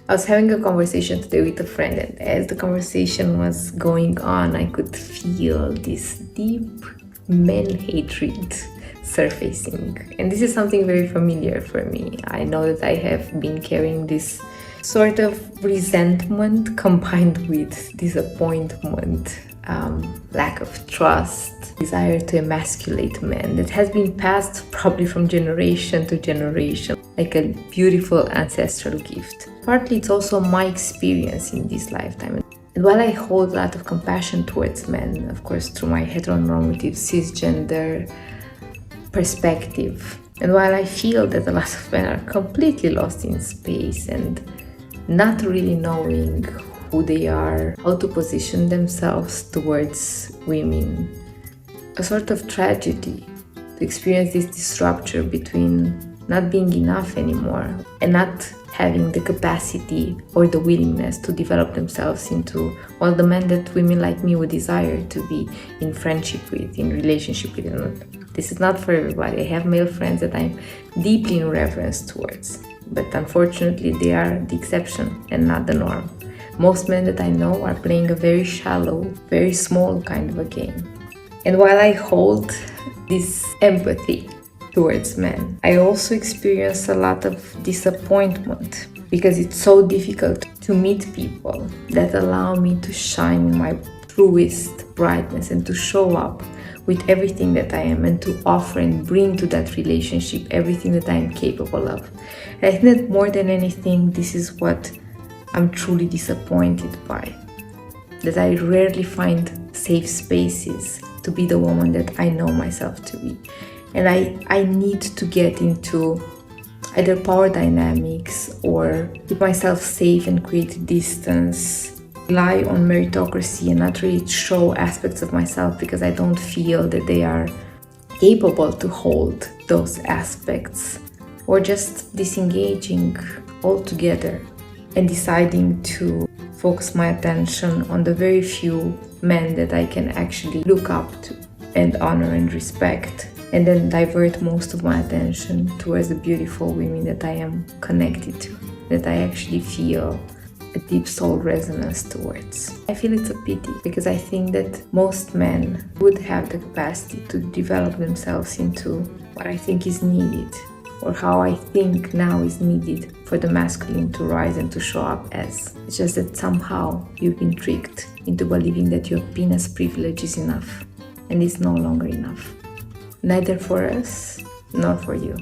I was having a conversation today with a friend, and as the conversation was going on, I could feel this deep man hatred surfacing. And this is something very familiar for me. I know that I have been carrying this sort of resentment combined with disappointment, lack of trust, desire to emasculate men that has been passed probably from generation to generation, like a beautiful ancestral gift. Partly it's also my experience in this lifetime. And while I hold a lot of compassion towards men, of course through my heteronormative cisgender perspective, and while I feel that a lot of men are completely lost in space and not really knowing who they are, how to position themselves towards women, a sort of tragedy to experience this disruption between not being enough anymore and not having the capacity or the willingness to develop themselves into, well, the men that women like me would desire to be in friendship with, in relationship with. And this is not for everybody. I have male friends that I'm deeply in reverence towards, but unfortunately they are the exception and not the norm. Most men that I know are playing a very shallow, very small kind of a game. And while I hold this empathy towards men, I also experience a lot of disappointment because it's so difficult to meet people that allow me to shine in my truest brightness and to show up with everything that I am and to offer and bring to that relationship everything that I am capable of. And I think that more than anything, this is what I'm truly disappointed by, that I rarely find safe spaces to be the woman that I know myself to be. And I need to get into either power dynamics or keep myself safe and create distance, rely on meritocracy and not really show aspects of myself because I don't feel that they are capable to hold those aspects, or just disengaging altogether and deciding to focus my attention on the very few men that I can actually look up to and honor and respect, and then divert most of my attention towards the beautiful women that I am connected to, that I actually feel a deep soul resonance towards. I feel it's a pity because I think that most men would have the capacity to develop themselves into what I think is needed, or how I think now is needed for the masculine to rise and to show up as. It's just that somehow you've been tricked into believing that your penis privilege is enough, and it's no longer enough. Neither for us, nor for you.